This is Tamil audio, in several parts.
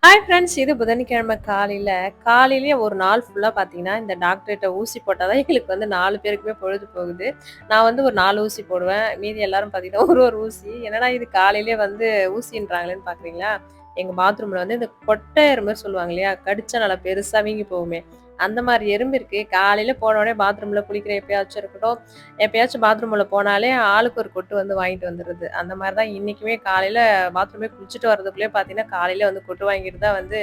ஹாய் ஃப்ரெண்ட்ஸ், இது புதன்கிழமை காலையிலேயே ஒரு நாள் ஃபுல்லா பார்த்தீங்கன்னா, இந்த டாக்டர்கிட்ட ஊசி போட்டா தான் எங்களுக்கு வந்து 4 பேருக்குமே பொழுது போகுது. நான் வந்து ஒரு 4 ஊசி போடுவேன். மீதி எல்லாரும் பார்த்தீங்கன்னா, ஒரு ஒரு ஊசி. என்னடா இது காலையிலேயே வந்து ஊசின்றாங்களேன்னு பார்க்குறீங்களா? எங்க பாத்ரூம்ல வந்து இந்த கொட்டை எறும்பு சொல்லுவாங்க இல்லையா? கடிச்சா நல்லா பெருசா வீங்கி போகுமே, அந்த மாரி எறும்பு இருக்கு. காலையில போன உடனே பாத்ரூம்ல குளிக்கிற எப்பயாச்சும் இருக்கட்டும், எப்பயாச்சும் பாத்ரூம் உள்ள போனாலே ஆளுக்கு ஒரு கொட்டு வந்து வாங்கிட்டு வந்துருது. அந்த மாரி தான் இன்னைக்குமே காலையில பாத்ரூமே குளிச்சுட்டு வரதுக்குள்ளயே பார்த்தீங்கன்னா, காலையில வந்து கொட்டு வாங்கிட்டு தான் வந்து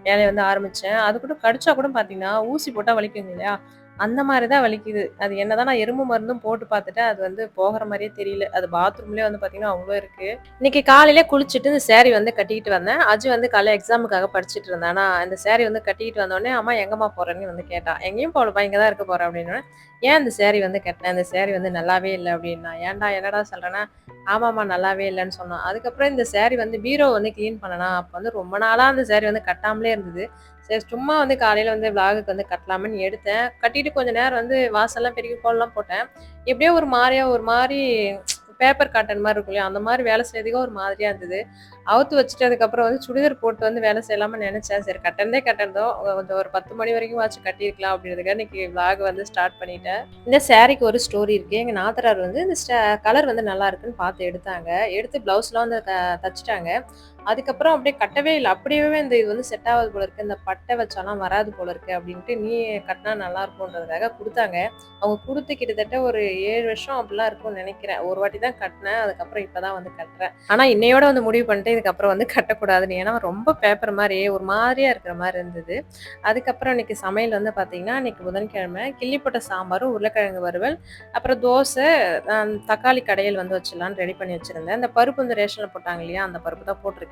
வேலைய வந்து ஆரம்பிச்சேன். அது கூட கடிச்சா கூட பார்த்தீங்கன்னா, ஊசி போட்டா வலிக்குங்க இல்லையா? அந்த மாரி தான் வலிக்குது. அது என்னதான் நான் எறும்பு மருந்தும் போட்டு பார்த்துட்டேன். அது வந்து போகுற மாரியே தெரியல. அது பாத்ரூம்லயே வந்து பார்த்தீங்கன்னா, அவ்ளோ இருக்கு. இன்னைக்கு காலையில குளிச்சுட்டு இந்த சாரி வந்து கட்டிக்கிட்டு வந்தேன். அஜு வந்து காலைல எக்ஸாமுக்காக படிச்சுட்டு இருந்தா. ஆனா இந்த சாரி வந்து கட்டிக்கிட்டு வந்தோனே, "அம்மா எங்கம்மா போறன்னு?" வந்து கேட்டா. "எங்கேயும் போலப்பா, இங்க தான் இருக்க போறேன்" அப்படின்னோனே, "ஏன் இந்த சாரி வந்து கட்டின? இந்த சாரி வந்து நல்லாவே இல்ல" அப்படின்னா. "ஏன்டா என்னடா சொல்றேன்னா?" "ஆமாம்மா நல்லாவே இல்லன்னு" சொன்னா. அதுக்கப்புறம் இந்த சாரி வந்து பீரோ வந்து கிளீன் பண்ணனா, அப்ப வந்து ரொம்ப நாளா அந்த சாரி வந்து கட்டாமலே இருந்தது. சரி சும்மா வந்து காலையில வந்து விளாகுக்கு வந்து கட்டலாமேன்னு எடுத்தேன். கட்டிட்டு கொஞ்ச நேரம் வந்து வாசல்லாம் பெருக்கி கோலம்லாம் போட்டேன். எப்படியோ ஒரு மாரி பேப்பர் காட்டன் மாரி இருக்கும் இல்லையா? அந்த மாரி வேலை செய்றதுக்கே ஒரு மாதிரியா இருந்தது. அவுத்து வச்சுட்டு அதுக்கப்புறம் வந்து சுடிதார் போட்டு வந்து வேலை செய்யலாமான்னு நெனச்சேன். சரி கட்டுனதே கட்டுனதும் கொஞ்சம் ஒரு 10 மணி வரைக்குமாச்சும் கட்டியிருக்கலாம் அப்படின்றதுக்காக இன்னைக்கு விளாக் வந்து ஸ்டார்ட் பண்ணிட்டேன். இந்த சாரீக்கு ஒரு ஸ்டோரி இருக்கு. எங்க நாத்தனார் வந்து இந்த கலர் வந்து நல்லா இருக்குன்னு பார்த்து எடுத்தாங்க. எடுத்து ப்ளவுஸ்லாம் வந்து தச்சுட்டாங்க. அதுக்கப்புறம் அப்படியே கட்டவே இல்ல. அப்படியே இந்த இது வந்து செட் ஆவாது போல இருக்கு. இந்த பட்டை வச்சாலாம் வராது போல இருக்கு அப்படின்ட்டு, நீ கட்டினா நல்லா இருக்கும்ன்றதுக்காக குடுத்தாங்க. அவங்க குடுத்து கிட்டத்தட்ட ஒரு 7 வருஷம் அப்படிலாம் இருக்கும்னு நெனைக்கிறேன். ஒரு வாட்டி தான் கட்டினேன். அதுக்கப்புறம் இப்ப தான் வந்து கட்டுறேன். ஆனா இன்னையோட வந்து முடிவு பண்ணிட்டேன். இதுக்கப்புறம் வந்து கட்டக்கூடாதுன்னு. ஏன்னா ரொம்ப பேப்பர் மாரி ஒரு மாதிரியா இருக்கிற மாரி இருந்தது. அதுக்கப்புறம் இன்னைக்கு சமையல் வந்து பார்த்தீங்கன்னா, இன்னைக்கு புதன்கிழமை கிள்ளி போட்ட சாம்பாரும், உருளைக்கிழங்கு வறுவல், அப்புறம் தோசை, தக்காளி கடையல் வந்து வச்சிடலான்னு ரெடி பண்ணி வச்சிருந்தேன். அந்த பருப்பு வந்து ரேஷன்ல போட்டாங்க இல்லையா? அந்த பருப்பு தான் போட்டிருக்கேன்.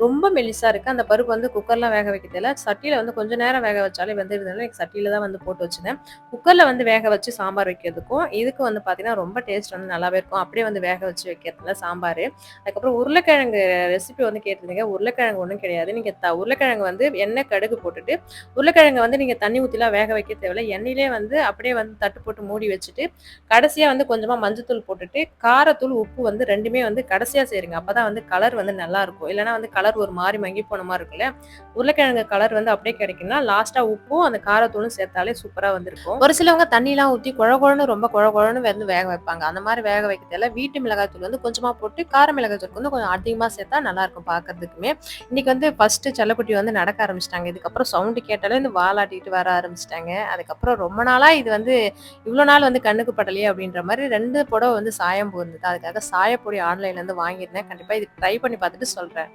ரொம்ப மெலிசா இருக்கு. அந்த பருப்பு வந்து குக்கர்லாம் வேக வைக்க தேவல்ல. சட்டியில வந்து கொஞ்ச நேரம் வேக வச்சாலே வெந்துருதுனால எனக்கு சட்டியில தான் வந்து போட்டு வச்சுட்டேன். குக்கர்ல வந்து வேக வச்சு சாம்பார் வைக்கிறதுக்கும், இதுக்கும் வந்து பார்த்தீங்கன்னா, ரொம்ப டேஸ்ட் வந்து நல்லாவே இருக்கும். அப்படியே வந்து வேக வச்சு வைக்கிறதுல சாம்பாரு. அதுக்கப்புறம் உருளைக்கிழங்கு ரெசிபி வந்து கேட்டிருந்தீங்க. உருளைக்கிழங்கு ஒண்ணும் கிடையாது. நீங்க உருளைக்கிழங்கு வந்து எண்ணெய், கடுகு போட்டுட்டு, உருளைக்கிழங்க வந்து நீங்க தண்ணி ஊத்திலாம் வேக வைக்க தேவையில்ல. எண்ணெயிலேயே வந்து அப்படியே வந்து தட்டு போட்டு மூடி வச்சுட்டு, கடைசியா வந்து கொஞ்சமா மஞ்சத்தூள் போட்டுட்டு, காரத்தூள், உப்பு வந்து 2மே வந்து கடைசியா சேருங்க. அப்பதான் வந்து கலர் வந்து நல்லாருக்கும். இல்லன்னா வந்து கலர் ஒரு மாரி மங்கி போன மாரி இருக்குல்ல. உருளைக்கிழங்கு கலர் வந்து அப்படியே கிடைக்கும்னா, லாஸ்ட்டா உப்பும், அந்த காரத்தூளும் சேர்த்தாலே சூப்பரா வந்திருக்கும். ஒரு சிலவங்க தண்ணிலாம் ஊத்தி கொழ கொழன்னு ரொம்ப கொழ கொழன்னு வந்து வேக வைப்பாங்க. அந்த மாரி வேக வைக்க தேவையில்ல. வீட்டு மிளகாய் தூள் வந்து கொஞ்சமா போட்டு, கார மிளகாய் தூள் வந்து கொஞ்சம் அதிகமா சேர்த்தா நல்லாருக்கும் பார்க்கறதுக்குமே. இன்னைக்கு வந்து ஃபர்ஸ்ட்டு செல்லக்குட்டி வந்து நடக்க ஆரம்பிச்சுட்டாங்க. இதுக்கப்புறம் சவுண்ட் கேட்டாலே இந்த வாலாட்டிட்டு வர ஆரம்பிச்சுட்டாங்க. அதுக்கப்புறம் ரொம்ப நாளா இது வந்து இவ்ளோ நாள் வந்து கண்ணுக்கு படலையே அப்படின்ற மாரி 2 புடவ வந்து சாயம் போயிருந்தது. அதுக்காக சாயப்பொடி ஆன்லைன்ல இருந்து வாங்கியிருந்தேன். கண்டிப்பா இது ட்ரை பண்ணி பார்த்துட்டு சொல்றேன்.